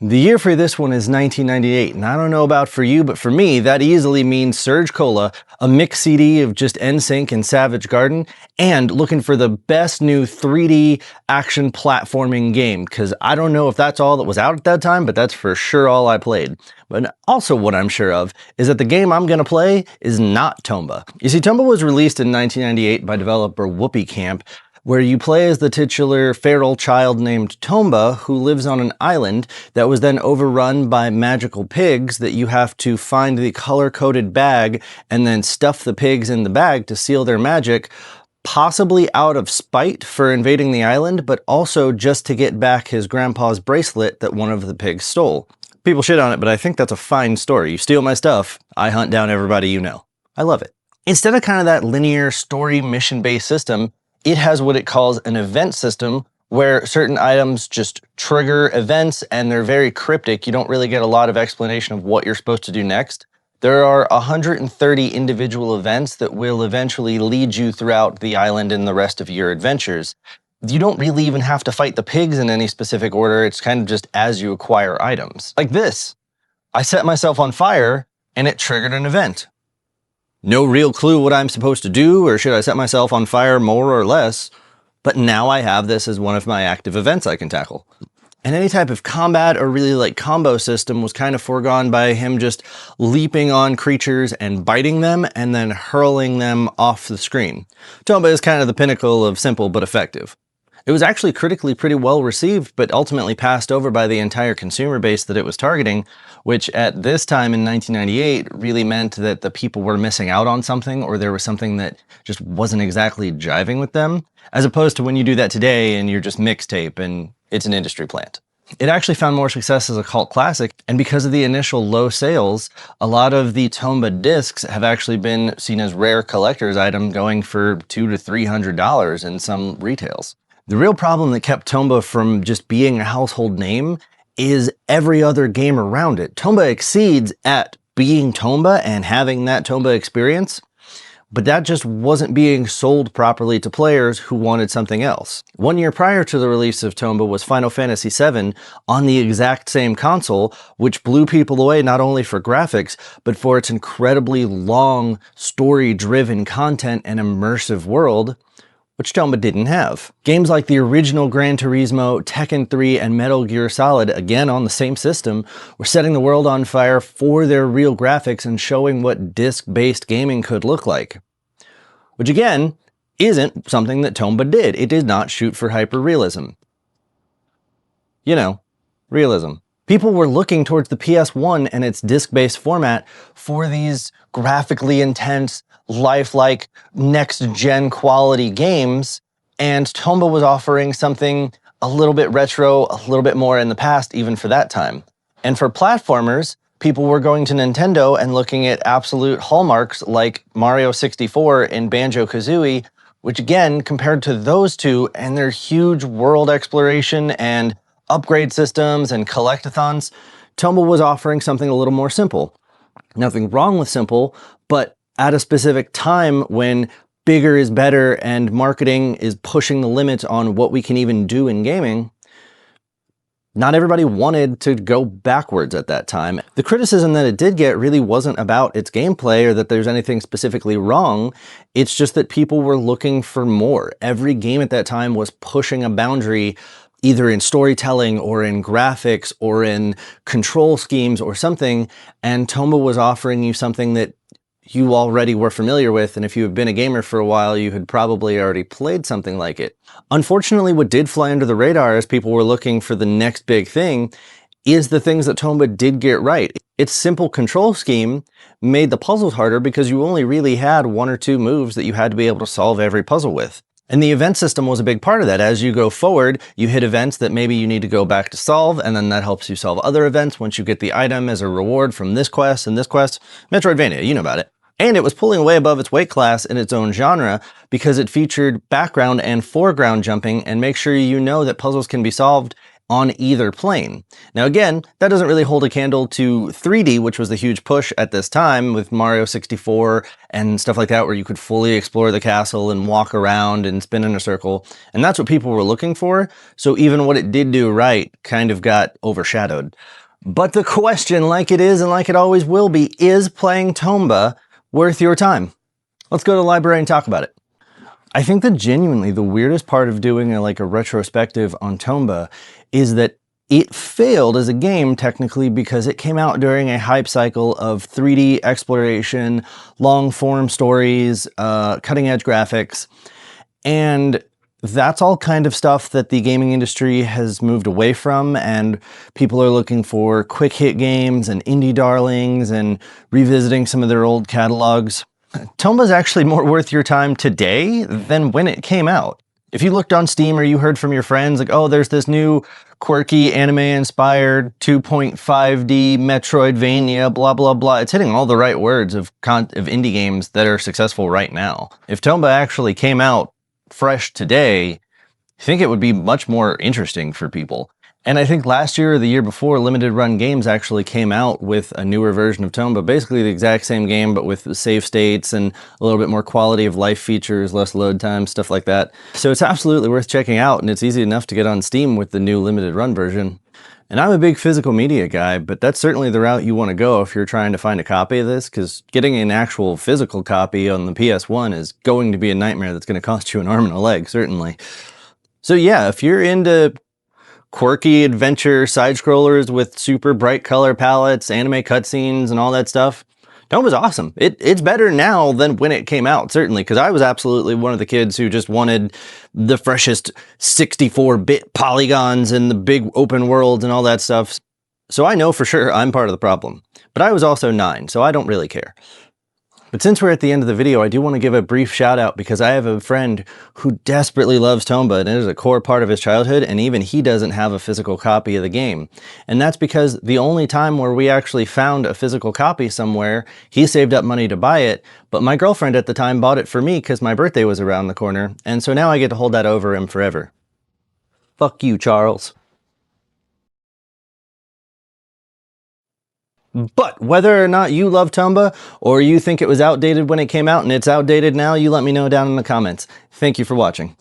The year for this one is 1998, and I don't know about for you, but for me, that easily means Surge Cola, a mix CD of just NSYNC and Savage Garden, and looking for the best new 3D action platforming game, because I don't know if that's all that was out at that time, but that's for sure all I played. But also what I'm sure of is that the game I'm going to play is not Tomba. You see, Tomba was released in 1998 by developer Whoopee Camp, where you play as the titular feral child named Tomba, who lives on an island that was then overrun by magical pigs that you have to find the color-coded bag and then stuff the pigs in the bag to seal their magic, possibly out of spite for invading the island, but also just to get back his grandpa's bracelet that one of the pigs stole. People shit on it, but I think that's a fine story. You steal my stuff, I hunt down everybody you know. I love it. Instead of kind of that linear story mission-based system, it has what it calls an event system where certain items just trigger events and they're very cryptic. You don't really get a lot of explanation of what you're supposed to do next. There are 130 individual events that will eventually lead you throughout the island and the rest of your adventures. You don't really even have to fight the pigs in any specific order. It's kind of just as you acquire items. Like this. I set myself on fire and it triggered an event. No real clue what I'm supposed to do, or should I set myself on fire more or less, but now I have this as one of my active events I can tackle. And any type of combat or really like combo system was kind of foregone by him just leaping on creatures and biting them and then hurling them off the screen. Tomba is kind of the pinnacle of simple but effective. It was actually critically pretty well received, but ultimately passed over by the entire consumer base that it was targeting, which at this time in 1998 really meant that the people were missing out on something, or there was something that just wasn't exactly jiving with them, as opposed to when you do that today and you're just mixtape and it's an industry plant. It actually found more success as a cult classic, and because of the initial low sales, a lot of the Tomba discs have actually been seen as rare collector's item, going for $200 to $300 in some retails. The real problem that kept Tomba from just being a household name is every other game around it. Tomba exceeds at being Tomba and having that Tomba experience, but that just wasn't being sold properly to players who wanted something else. 1 year prior to the release of Tomba was Final Fantasy VII on the exact same console, which blew people away not only for graphics, but for its incredibly long, story-driven content and immersive world, which Tomba didn't have. Games like the original Gran Turismo, Tekken 3, and Metal Gear Solid, again on the same system, were setting the world on fire for their real graphics and showing what disc-based gaming could look like. Which again, isn't something that Tomba did. It did not shoot for hyper-realism. You know, realism. People were looking towards the PS1 and its disc-based format for these graphically intense, lifelike, next-gen quality games, and Tomba was offering something a little bit retro, a little bit more in the past, even for that time. And for platformers, people were going to Nintendo and looking at absolute hallmarks like Mario 64 and Banjo-Kazooie, which again, compared to those two and their huge world exploration and upgrade systems and collectathons, Tomba was offering something a little more simple. Nothing wrong with simple, but at a specific time when bigger is better and marketing is pushing the limits on what we can even do in gaming, not everybody wanted to go backwards at that time. The criticism that it did get really wasn't about its gameplay or that there's anything specifically wrong. It's just that people were looking for more. Every game at that time was pushing a boundary, either in storytelling or in graphics or in control schemes or something, and Tomba was offering you something that you already were familiar with, and if you have been a gamer for a while, you had probably already played something like it. Unfortunately, what did fly under the radar as people were looking for the next big thing is the things that Tomba did get right. Its simple control scheme made the puzzles harder because you only really had one or two moves that you had to be able to solve every puzzle with. And the event system was a big part of that. As you go forward, you hit events that maybe you need to go back to solve, and then that helps you solve other events once you get the item as a reward from this quest and this quest. Metroidvania, you know about it. And it was pulling way above its weight class in its own genre because it featured background and foreground jumping, and make sure you know that puzzles can be solved on either plane. Now again, that doesn't really hold a candle to 3D, which was the huge push at this time with Mario 64 and stuff like that, where you could fully explore the castle and walk around and spin in a circle. And that's what people were looking for. So even what it did do right kind of got overshadowed. But the question, like it is and like it always will be, is playing Tomba worth your time? Let's go to the library and talk about it. I think that genuinely the weirdest part of doing a retrospective on Tomba is that it failed as a game technically because it came out during a hype cycle of 3D exploration, long form stories, cutting edge graphics, and that's all kind of stuff that the gaming industry has moved away from, and people are looking for quick hit games and indie darlings and revisiting some of their old catalogs. Tomba's actually more worth your time today than when it came out. If you looked on Steam or you heard from your friends like, oh, there's this new quirky anime-inspired 2.5D Metroidvania, blah, blah, blah, it's hitting all the right words of indie games that are successful right now. If Tomba actually came out fresh today, I think it would be much more interesting for people. And I think last year or the year before, Limited Run Games actually came out with a newer version of Tomba, basically the exact same game, but with save states and a little bit more quality of life features, less load time, stuff like that. So it's absolutely worth checking out, and it's easy enough to get on Steam with the new Limited Run version. And I'm a big physical media guy, but that's certainly the route you want to go if you're trying to find a copy of this, because getting an actual physical copy on the PS1 is going to be a nightmare that's going to cost you an arm and a leg, certainly. So yeah, if you're into quirky adventure side-scrollers with super bright color palettes, anime cutscenes, and all that stuff, Tomba's awesome. It's better now than when it came out, certainly, because I was absolutely one of the kids who just wanted the freshest 64-bit polygons and the big open worlds and all that stuff. So I know for sure I'm part of the problem. But I was also 9, so I don't really care. But since we're at the end of the video, I do want to give a brief shout out because I have a friend who desperately loves Tomba and it is a core part of his childhood, and even he doesn't have a physical copy of the game. And that's because the only time where we actually found a physical copy somewhere, he saved up money to buy it, but my girlfriend at the time bought it for me because my birthday was around the corner, and so now I get to hold that over him forever. Fuck you, Charles. But whether or not you love Tomba, or you think it was outdated when it came out and it's outdated now, you let me know down in the comments. Thank you for watching.